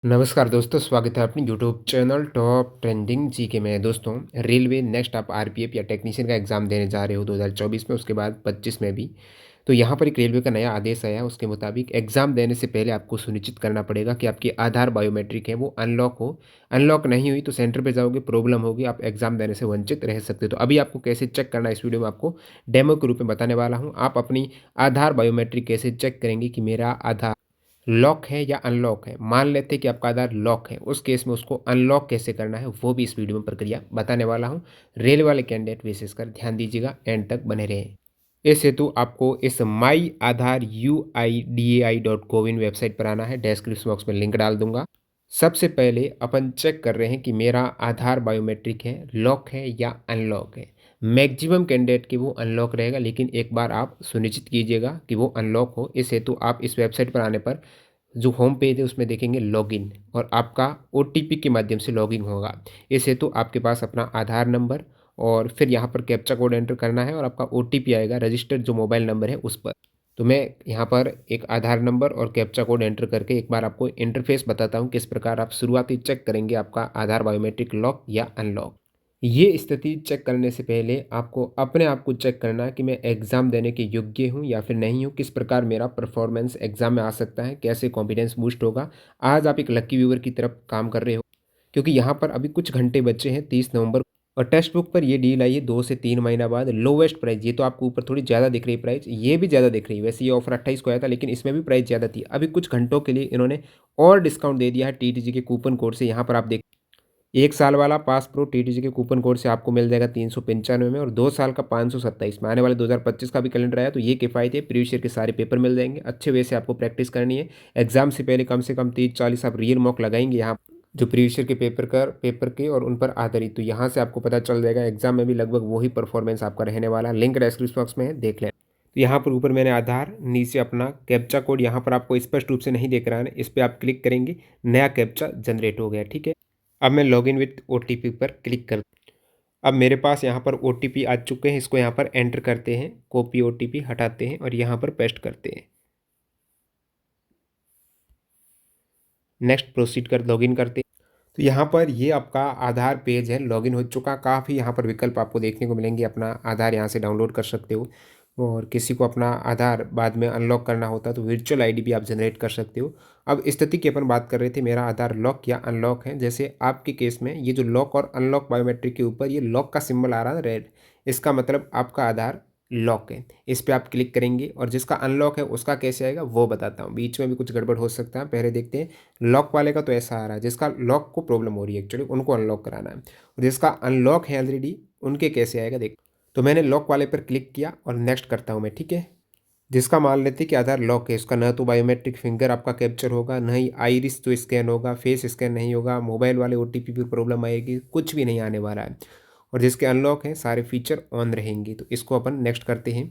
नमस्कार दोस्तों, स्वागत है अपने YouTube channel top trending GK में। दोस्तों, रेलवे नेक्स्ट आप आरपीएफ या टेक्नीशियन का एग्ज़ाम देने जा रहे हो 2024 में, उसके बाद 25 में भी। तो यहाँ पर एक रेलवे का नया आदेश आया है, उसके मुताबिक एग्ज़ाम देने से पहले आपको सुनिश्चित करना पड़ेगा कि आपकी आधार बायोमेट्रिक है वो अनलॉक हो। अनलॉक नहीं हुई तो सेंटर पे जाओगे, प्रॉब्लम होगी, आप एग्ज़ाम देने से वंचित रह सकते हो। तो अभी आपको कैसे चेक करना है, इस वीडियो में आपको डेमो के रूप में बताने वाला हूँ। आप अपनी आधार बायोमेट्रिक कैसे चेक करेंगे कि मेरा आधार लॉक है या अनलॉक है। मान लेते हैं कि आपका आधार लॉक है, उस केस में उसको अनलॉक कैसे करना है वो भी इस वीडियो में प्रक्रिया बताने वाला हूँ। रेल वाले कैंडिडेट विशेषकर ध्यान दीजिएगा, एंड तक बने रहें। इस हेतु आपको इस माई आधार UIDAI.gov.in वेबसाइट पर आना है। डिस्क्रिप्शन बॉक्स में लिंक डाल दूंगा। सबसे पहले अपन चेक कर रहे हैं कि मेरा आधार बायोमेट्रिक है, लॉक है या अनलॉक है। मैक्सिमम कैंडिडेट की वो अनलॉक रहेगा, लेकिन एक बार आप सुनिश्चित कीजिएगा कि वो अनलॉक हो। इस हेतु आप इस वेबसाइट पर आने पर जो होम पेज है उसमें देखेंगे लॉगिन, और आपका OTP के माध्यम से लॉगिन होगा। इस हेतु आपके पास अपना आधार नंबर और फिर यहाँ पर कैप्चा कोड एंटर करना है, और आपका OTP आएगा रजिस्टर्ड जो मोबाइल नंबर है उस पर। तो मैं यहाँ पर एक आधार नंबर और कैप्चा कोड एंटर करके एक बार आपको इंटरफेस बताता हूँ किस प्रकार आप शुरुआती चेक करेंगे आपका आधार बायोमेट्रिक लॉक या अनलॉक। ये स्थिति चेक करने से पहले आपको अपने आप को चेक करना है कि मैं एग्ज़ाम देने के योग्य हूँ या फिर नहीं हूँ, किस प्रकार मेरा परफॉर्मेंस एग्ज़ाम में आ सकता है, कैसे कॉन्फिडेंस बूस्ट होगा। आज आप एक लकी व्यूअर की तरफ काम कर रहे हो, क्योंकि यहाँ पर अभी कुछ घंटे बचे हैं 30 नवंबर, और टेक्स्ट बुक पर ये डील आई है 2 से 3 महीना बाद। लोवेस्ट प्राइस, ये तो आपको ऊपर थोड़ी ज़्यादा दिख रही है प्राइस, ये भी ज़्यादा दिख रही है। वैसे ये ऑफर 28 को आया था, लेकिन इसमें भी प्राइस ज़्यादा थी। अभी कुछ घंटों के लिए इन्होंने और डिस्काउंट दे दिया है TTG के कूपन कोड से। यहाँ पर आप देख, 1 साल वाला पास प्रो TTG के कूपन कोड से आपको मिल जाएगा 395 में, और 2 साल का 527 में। आने वाले 2025 का भी कैलेंडर आया तो ये किफ़ायती है। प्रीवियस ईयर के सारे पेपर मिल जाएंगे। अच्छे वे से आपको प्रैक्टिस करनी है। एग्जाम से पहले कम से कम 30-40 आप रियल मॉक लगाएंगे यहाँ, जो प्रीवियस ईयर के पेपर के और उन पर आधारित। तो यहाँ से आपको पता चल जाएगा एग्जाम में भी लगभग वही परफॉर्मेंस आपका रहने वाला है। लिंक डिस्क्रिप्शन बॉक्स में है, देख लें। तो यहाँ पर ऊपर मैंने आधार, नीचे अपना कैप्चा कोड, यहाँ पर आपको स्पष्ट रूप से नहीं देख रहा है, इस पर आप क्लिक करेंगे, नया कैप्चा जनरेट हो गया। ठीक है, अब मैं लॉगिन विथ OTP पर क्लिक कर, अब मेरे पास यहाँ पर OTP आ चुके हैं। इसको यहाँ पर एंटर करते हैं, कॉपी OTP हटाते हैं और यहाँ पर पेस्ट करते हैं। नेक्स्ट प्रोसीड कर लॉगिन करते हैं। तो यहाँ पर ये आपका आधार पेज है, लॉगिन हो चुका। काफ़ी यहाँ पर विकल्प आपको देखने को मिलेंगे। अपना आधार यहाँ से डाउनलोड कर सकते हो, और किसी को अपना आधार बाद में अनलॉक करना होता है तो वर्चुअल आईडी भी आप जनरेट कर सकते हो। अब स्थिति की अपन बात कर रहे थे, मेरा आधार लॉक या अनलॉक है। जैसे आपके केस में ये जो लॉक और अनलॉक बायोमेट्रिक के ऊपर ये लॉक का सिंबल आ रहा है रेड, इसका मतलब आपका आधार लॉक है। इस पर आप क्लिक करेंगे, और जिसका अनलॉक है उसका कैसे आएगा वो बताता हूँ। बीच में भी कुछ गड़बड़ हो सकता है, पहले देखते हैं। लॉक वाले का तो ऐसा आ रहा है, जिसका लॉक को प्रॉब्लम हो रही है एक्चुअली उनको अनलॉक कराना है, और जिसका अनलॉक है ऑलरेडी उनके कैसे आएगा देख। तो मैंने लॉक वाले पर क्लिक किया और नेक्स्ट करता हूँ मैं। ठीक है, जिसका मान लेते हैं कि आधार लॉक है, उसका न तो बायोमेट्रिक फिंगर आपका कैप्चर होगा, न ही आइरिस तो स्कैन होगा, फेस स्कैन नहीं होगा, मोबाइल वाले OTP पर प्रॉब्लम आएगी, कुछ भी नहीं आने वाला है। और जिसके अनलॉक हैं सारे फीचर ऑन रहेंगे। तो इसको अपन नेक्स्ट करते हैं,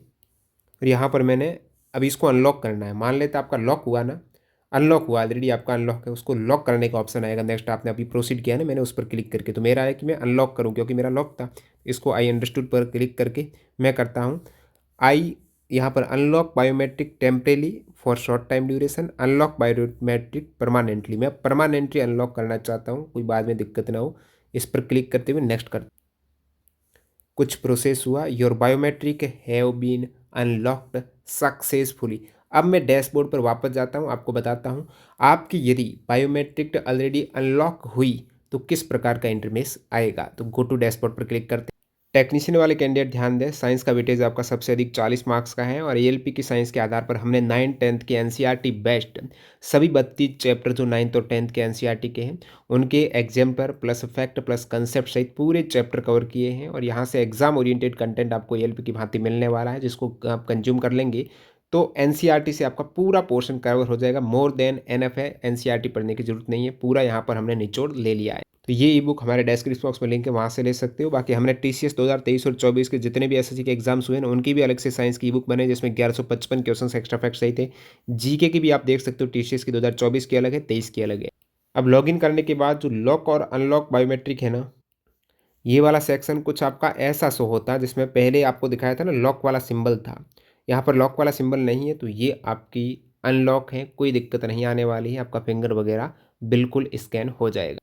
और यहाँ पर मैंने अभी इसको अनलॉक करना है। मान लेते आपका लॉक हुआ ना, अनलॉक हुआ ऑलरेडी, आपका अनलॉक है, उसको लॉक करने का ऑप्शन आएगा। नेक्स्ट आपने अभी प्रोसीड किया ना, मैंने उस पर क्लिक करके, तो मेरा है कि मैं अनलॉक करूँ क्योंकि मेरा लॉक था। इसको आई अंडरस्टूड पर क्लिक करके मैं करता हूँ आई, यहाँ पर unlock biometric temporarily for short time duration, unlock biometric permanently. मैं परमानेंटली अनलॉक करना चाहता हूँ, कोई बाद में दिक्कत ना हो। इस पर क्लिक करते हुए नेक्स्ट कर, कुछ प्रोसेस हुआ, your biometric have been unlocked successfully. अब मैं डैशबोर्ड पर वापस जाता हूं, आपको बताता हूं आपकी यदि बायोमेट्रिक ऑलरेडी अनलॉक हुई तो किस प्रकार का इंटरफेस आएगा। तो गो टू डैशबोर्ड पर क्लिक करते हैं। टेक्नीशियन वाले कैंडिडेट ध्यान दें, साइंस का वेटेज आपका सबसे अधिक 40 मार्क्स का है, और ALP की साइंस के आधार पर हमने 9th-10th के NCERT बेस्ट सभी 32 चैप्टर जो 9th और 10th के NCERT के हैं उनके exemplar plus fact plus concept सहित पूरे चैप्टर कवर किए हैं। और यहाँ से एग्जाम ओरिएंटेड कंटेंट आपको ALP की भांति मिलने वाला है, जिसको आप कंज्यूम कर लेंगे तो NCERT से आपका पूरा पोर्शन कवर हो जाएगा। मोर देन एनफ है, NCERT पढ़ने की जरूरत नहीं है, पूरा यहाँ पर हमने निचोड़ ले लिया है। तो ये ई बुक हमारे डिस्क्रिप्शन बॉक्स में लिंक है, वहाँ से ले सकते हो। बाकी हमने TCS 2023 और 24 के जितने भी SSC के एग्जाम्स हुए ना उनकी भी अलग से साइंस की ई बुक बने, जिसमें 1155 क्वेश्चन एक्स्ट्रा फैक्ट सही थे। GK की भी आप देख सकते हो, TCS की 2024 की अलग है, 23 की अलग है। अब लॉगिन करने के बाद जो लॉक और अनलॉक बायोमेट्रिक है ना, ये वाला सेक्शन कुछ आपका ऐसा शो होता है, जिसमें पहले आपको दिखाया था ना लॉक वाला सिंबल था, यहाँ पर लॉक वाला सिंबल नहीं है, तो ये आपकी अनलॉक है, कोई दिक्कत नहीं आने वाली है, आपका फिंगर वगैरह बिल्कुल स्कैन हो जाएगा।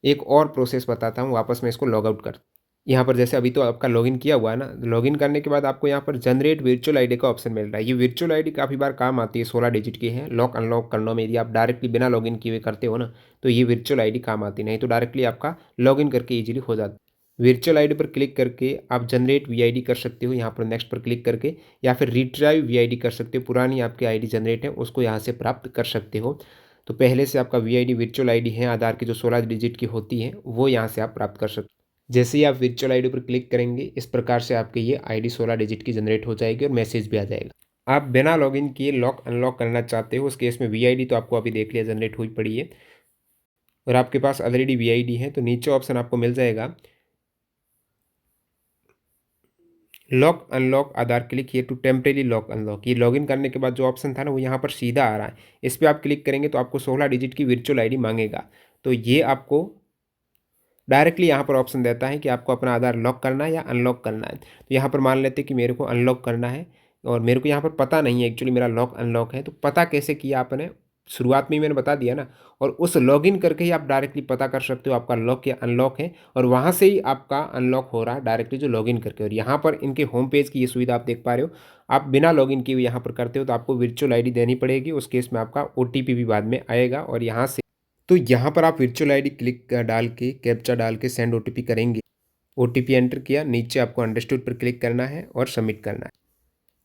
एक और प्रोसेस बताता हूँ, वापस मैं इसको लॉग आउट कर, यहाँ पर जैसे अभी तो आपका लॉगिन किया हुआ है ना, लॉगिन करने के बाद आपको यहाँ पर जनरेट वर्चुअल आईडी का ऑप्शन मिल रहा है। ये वर्चुअल आईडी काफ़ी बार काम आती है, 16 डिजिट की है। लॉक अनलॉक करने में यदि आप डायरेक्टली बिना लॉगिन किए हुए करते हो ना, तो ये वर्चुअल आईडी काम आती नहीं, तो डायरेक्टली आपका लॉगिन करके ईजिली हो जाता है। वर्चुअल आईडी पर क्लिक करके आप जनरेट वीआईडी कर सकते हो, यहाँ पर नेक्स्ट पर क्लिक करके, या फिर रिट्राइव वीआईडी कर सकते हो। पुरानी आपकी आईडी जनरेट है उसको यहाँ से प्राप्त कर सकते हो। तो पहले से आपका वीआईडी वर्चुअल आईडी है आधार की जो 16 डिजिट की होती है, वो यहाँ से आप प्राप्त कर सकते हो। जैसे ही आप वर्चुअल आईडी पर क्लिक करेंगे, इस प्रकार से आपकी ये आईडी 16 डिजिट की जनरेट हो जाएगी और मैसेज भी आ जाएगा। आप बिना लॉगिन किए लॉक अनलॉक करना चाहते हो, उस केस में वीआईडी तो आपको अभी देख लिया जनरेट हुई पड़ी है, और आपके पास ऑलरेडी वीआईडी है, तो नीचे ऑप्शन आपको मिल जाएगा lock unlock Aadhaar, click here to temporary lock unlock. ये लॉगिन करने के बाद जो ऑप्शन था ना, वो यहाँ पर सीधा आ रहा है। इस पर आप क्लिक करेंगे तो आपको 16 डिजिट की वर्चुअल आईडी मांगेगा। तो ये आपको डायरेक्टली यहाँ पर ऑप्शन देता है कि आपको अपना आधार लॉक करना है या अनलॉक करना है। तो यहाँ पर मान लेते हैं कि मेरे को अनलॉक करना है, और मेरे को यहाँ पर पता नहीं है एक्चुअली मेरा लॉक अनलॉक है। तो पता कैसे किया आपने, शुरुआत में ही मैंने बता दिया ना, और उस लॉगिन करके ही आप डायरेक्टली पता कर सकते हो आपका लॉक या अनलॉक है, और वहाँ से ही आपका अनलॉक हो रहा है डायरेक्टली जो लॉगिन करके। और यहाँ पर इनके होम पेज की ये सुविधा आप देख पा रहे हो। आप बिना लॉगिन किए हुए यहाँ पर करते हो तो आपको वर्चुअल आईडी देनी पड़ेगी, उस केस में आपका ओटीपी भी बाद में आएगा। और यहाँ से तो यहाँ पर आप वर्चुअल आईडी क्लिक डाल के कैप्चा डाल के सेंड ओटीपी करेंगे। ओटीपी एंटर किया, नीचे आपको अंडरस्टूड पर क्लिक करना है और सबमिट करना है।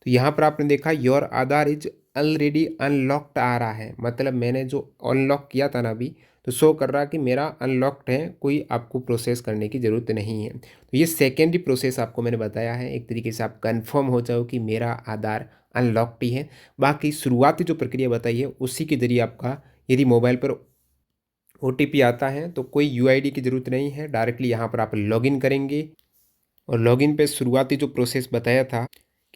तो यहाँ पर आपने देखा your Aadhaar is already unlocked आ रहा है, मतलब मैंने जो अनलॉक किया था ना अभी, तो शो कर रहा है कि मेरा अनलॉक्ड है, कोई आपको प्रोसेस करने की ज़रूरत नहीं है। तो ये सेकेंडरी प्रोसेस आपको मैंने बताया है, एक तरीके से आप कंफर्म हो जाओ कि मेरा आधार अनलॉक्ड ही है। बाकी शुरुआती जो प्रक्रिया बताई है उसी के ज़रिए आपका यदि मोबाइल पर ओटीपी आता है तो कोई यूआईडी की ज़रूरत नहीं है, डायरेक्टली यहाँ पर आप लॉगिन करेंगे। और लॉगिन पे शुरुआती जो प्रोसेस बताया था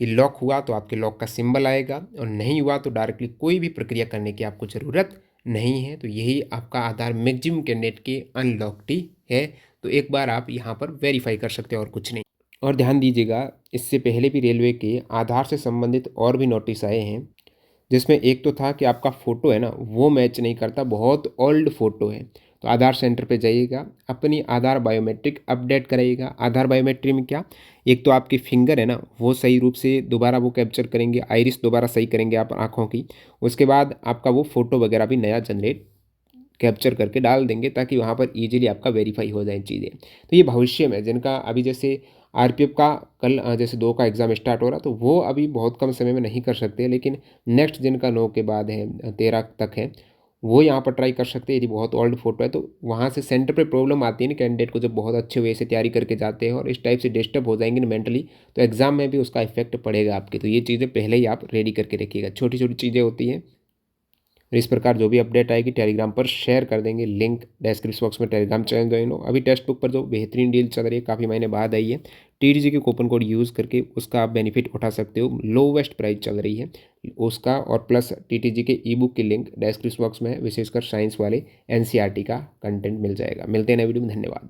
कि लॉक हुआ तो आपके लॉक का सिंबल आएगा, और नहीं हुआ तो डायरेक्टली कोई भी प्रक्रिया करने की आपको ज़रूरत नहीं है। तो यही आपका आधार मैक्सिमम कैंडिडेट के अनलॉक्ड ही है। तो एक बार आप यहाँ पर वेरीफाई कर सकते हो और कुछ नहीं। और ध्यान दीजिएगा, इससे पहले भी रेलवे के आधार से संबंधित और भी नोटिस आए हैं, जिसमें एक तो था कि आपका फ़ोटो है ना वो मैच नहीं करता, बहुत ओल्ड फ़ोटो है। तो आधार सेंटर पे जाइएगा, अपनी आधार बायोमेट्रिक अपडेट कराइएगा। आधार बायोमेट्रिक में क्या, एक तो आपकी फिंगर है ना वो सही रूप से दोबारा वो कैप्चर करेंगे, आइरिस दोबारा सही करेंगे आप आँखों की। उसके बाद आपका वो फ़ोटो वगैरह भी नया जनरेट कैप्चर करके डाल देंगे, ताकि वहाँ पर ईजिली आपका वेरीफाई हो जाए चीज़ें। तो ये भविष्य में जिनका अभी जैसे आरपीएफ का कल जैसे 2 का एग्ज़ाम स्टार्ट हो रहा, तो वो अभी बहुत कम समय में नहीं कर सकते, लेकिन नेक्स्ट जिनका 9 के बाद है 13 तक है, वो यहाँ पर ट्राई कर सकते हैं। यदि बहुत ओल्ड फोटो है तो वहाँ से सेंटर पे प्रॉब्लम आती है ना कैंडिडेट को, जब बहुत अच्छे वे से तैयारी करके जाते हैं और इस टाइप से डिस्टर्ब हो जाएंगे ना मेंटली, तो एग्ज़ाम में भी उसका इफेक्ट पड़ेगा आपके। तो ये चीज़ें पहले ही आप रेडी करके रखिएगा, छोटी छोटी चीज़ें होती हैं। और इस प्रकार जो भी अपडेट आएगी टेलीग्राम पर शेयर कर देंगे, लिंक डिस्क्रिप्शन बॉक्स में टेलीग्राम चैनल ज्वाइन हो। अभी टेक्स्ट बुक पर जो बेहतरीन डील चल रही है, काफ़ी महीने बाद आई है, टीटीजी के कूपन कोड यूज़ करके उसका आप बेनिफिट उठा सकते हो। लोवेस्ट प्राइस चल रही है उसका, और प्लस टीटीजी के ई बुक की लिंक डिस्क्रिप्शन बॉक्स में है, विशेषकर साइंस वाले एनसीईआरटी का कंटेंट मिल जाएगा। मिलते हैं नए वीडियो में, धन्यवाद।